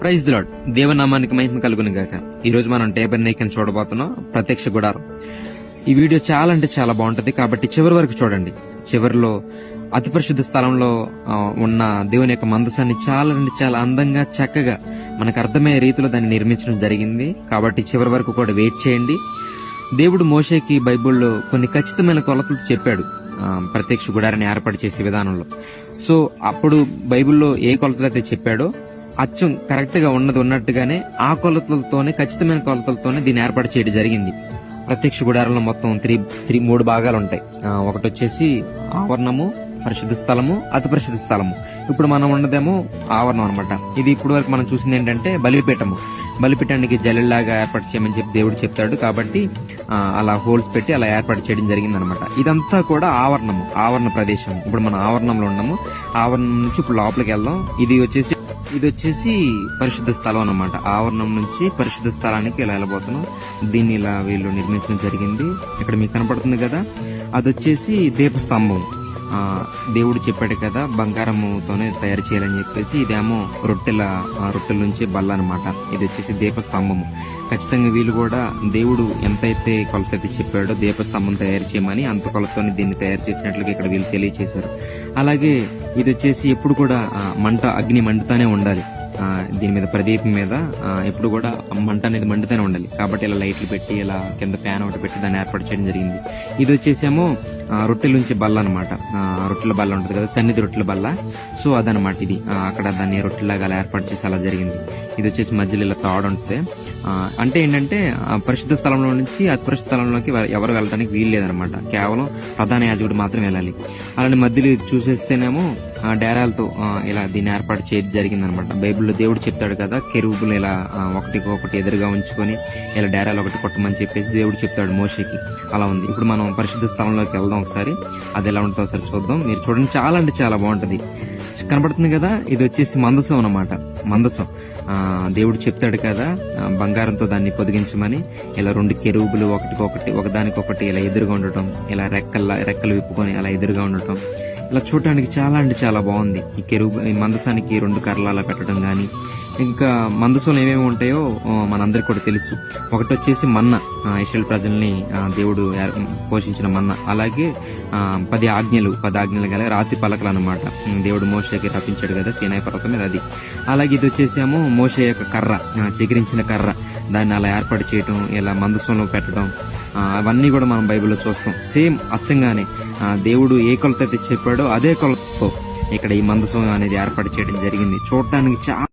Praise the Lord. దేవనామానికి మహిమ కలుగును గాక. ఈ రోజు మనం టేబర్నేకల్ చూడబోతున్నాం, ప్రత్యక్ష గుడారం. ఈ వీడియో చాలా అంటే చాలా బాగుంటది, కాబట్టి చివరి వరకు చూడండి. చివరిలో అతి పరిశుద్ధ స్థలంలో ఉన్న దేవుని యొక్క మందసాన్ని చాలా అంటే చాలా అందంగా చక్కగా మనకు అర్థమయ్యే రీతిలో దాన్ని నిర్మించడం జరిగింది. కాబట్టి చివరి వరకు కూడా వెయిట్ చేయండి. దేవుడు మోషేకి బైబిల్లో కొన్ని ఖచ్చితమైన కొలతలు చెప్పాడు ప్రత్యక్ష గుడారాన్ని ఏర్పాటు చేసే విధానంలో. సో అప్పుడు బైబిల్లో ఏ కొలతలు అయితే చెప్పాడో అచ్చం కరెక్ట్ గా ఉన్నట్టుగానే ఆ కొలతలతోనే, ఖచ్చితమైన కొలతలతోనే దీన్ని ఏర్పాటు చేయడం జరిగింది. ప్రత్యక్ష గుడారంలో మొత్తం మూడు భాగాలు ఉంటాయి. ఒకటి వచ్చేసి ఆవరణము, పరిశుద్ధ స్థలము, అతి పరిశుద్ధ స్థలము. ఇప్పుడు మనం ఉన్నదేమో ఆవరణం అనమాట. ఇది ఇప్పుడు వరకు మనం చూసింది ఏంటంటే బలిపీఠము. బలిపీఠానికి జల్లెల్లాగా ఏర్పాటు చేయమని చెప్పి దేవుడు చెప్తాడు, కాబట్టి అలా హోల్స్ పెట్టి అలా ఏర్పాటు చేయడం జరిగింది అనమాట. ఇదంతా కూడా ఆవరణము, ఆవరణ ప్రదేశం. ఇప్పుడు మనం ఆవరణంలో ఉన్నాము. ఆవరణం నుంచి ఇప్పుడు లోపలికి వెళ్దాం. ఇది వచ్చేసి పరిశుద్ధ స్థలం అన్నమాట. ఆవరణం నుంచి పరిశుద్ధ స్థలానికి ఇలా వెళ్ళబోతున్నాం. దీన్ని ఇలా వీళ్ళు నిర్మించడం జరిగింది. ఇక్కడ మీకు కనపడుతుంది కదా, అది వచ్చేసి దీపస్తంభం. దేవుడు చెప్పాడు కదా బంగారముతోనే తయారు చేయాలని చెప్పేసి. ఇదేమో రొట్టెల నుంచి బల్ల అనమాట. ఇది వచ్చేసి దీపస్తంభము. ఖచ్చితంగా వీళ్ళు కూడా దేవుడు ఎంతైతే కొలతైతే చెప్పాడో దీపస్తంభం తయారు చేయమని, అంత కొలతతోనే దీన్ని తయారు చేసినట్లుగా ఇక్కడ వీళ్ళు తెలియచేశారు. అలాగే ఇది వచ్చేసి ఎప్పుడు కూడా అగ్ని మండుతానే ఉండాలి. దీని మీద ప్రదీపం మీద ఎప్పుడు కూడా మంట అనేది మండుతూనే ఉండాలి. కాబట్టి ఇలా లైట్లు పెట్టి ఇలా కింద ఫ్యాన్ ఒకటి పెట్టి దాన్ని ఏర్పాటు చేయడం జరిగింది. ఇది వచ్చేసేమో రొట్టెల నుంచి బల్ల అనమాట. రొట్టెల బల్ల ఉంటుంది కదా, సన్నిధి రొట్టెల బల్ల. సో అదనమాట ఇది. అక్కడ దాన్ని రొట్టెలాగా అలా ఏర్పాటు చేసి అలా జరిగింది. ఇది వచ్చేసి మధ్యలో ఇలా తాడు ఉంటుంది. అంటే ఏంటంటే పరిశుద్ధ స్థలంలో నుంచి అతి పరిశుద్ధ స్థలంలోకి ఎవరు వెళ్ళడానికి వీలు లేదనమాట. కేవలం ప్రధాన యాజకుడు మాత్రం వెళ్ళాలి. అలాంటి మధ్యలో చూసేస్తేనేమో డేరాలతో ఇలా దీన్ని ఏర్పాటు చేయడం జరిగింది అనమాట. బైబిల్లో దేవుడు చెప్తాడు కదా, కెరూబులు ఇలా ఒకటి ఎదురుగా ఉంచుకొని ఇలా డేరాలు ఒకటి కొట్టమని చెప్పేసి దేవుడు చెప్తాడు మోషేకి. అలా ఉంది. ఇప్పుడు మనం పరిశుద్ధ స్థలంలోకి వెళ్దాం ఒకసారి. అది ఎలా ఉంటుందో ఒకసారి చూద్దాం. మీరు చూడండి, చాలా అంటే చాలా బాగుంటది. కనబడుతుంది కదా, ఇది వచ్చేసి మందసం అన్నమాట. మందసం దేవుడు చెప్తాడు కదా బంగారంతో దాన్ని పొదిగించమని. ఇలా 2 కెరూబులు ఒకదానికొకటి ఇలా ఎదురుగా ఉండటం, ఇలా రెక్కలు విప్పుకొని అలా ఎదురుగా ఉండటం, ఇలా చూడటానికి చాలా అంటే చాలా బాగుంది. ఈ మందసానికి 2 కర్రలు అలా పెట్టడం గానీ, ఇంకా మందసంలో ఏమేమి ఉంటాయో మనందరికి కూడా తెలుసు. ఒకటి వచ్చేసి మన్నా, ఇశ్రాయేలు ప్రజల్ని దేవుడు పోషించిన మన్నా. అలాగే 10 ఆజ్ఞలు గల రాతి పలకలు అనమాట. దేవుడు మోషేకి రప్పించాడు కదా సీనాయి పర్వతం మీద, అది. అలాగే ఇది వచ్చేసేమో మోషే యొక్క కర్ర, చిగురించిన కర్ర, దాన్ని అలా ఏర్పాటు చేయటం, ఇలా మందసంలో పెట్టడం, అవన్నీ కూడా మనం బైబిల్లో చూస్తాం. సేమ్ అచ్చంగానే దేవుడు ఏ కొలత అయితే చెప్పాడో అదే కొలతతో ఇక్కడ ఈ మందసం అనేది ఏర్పాటు చేయడం జరిగింది. చూడటానికి చాలా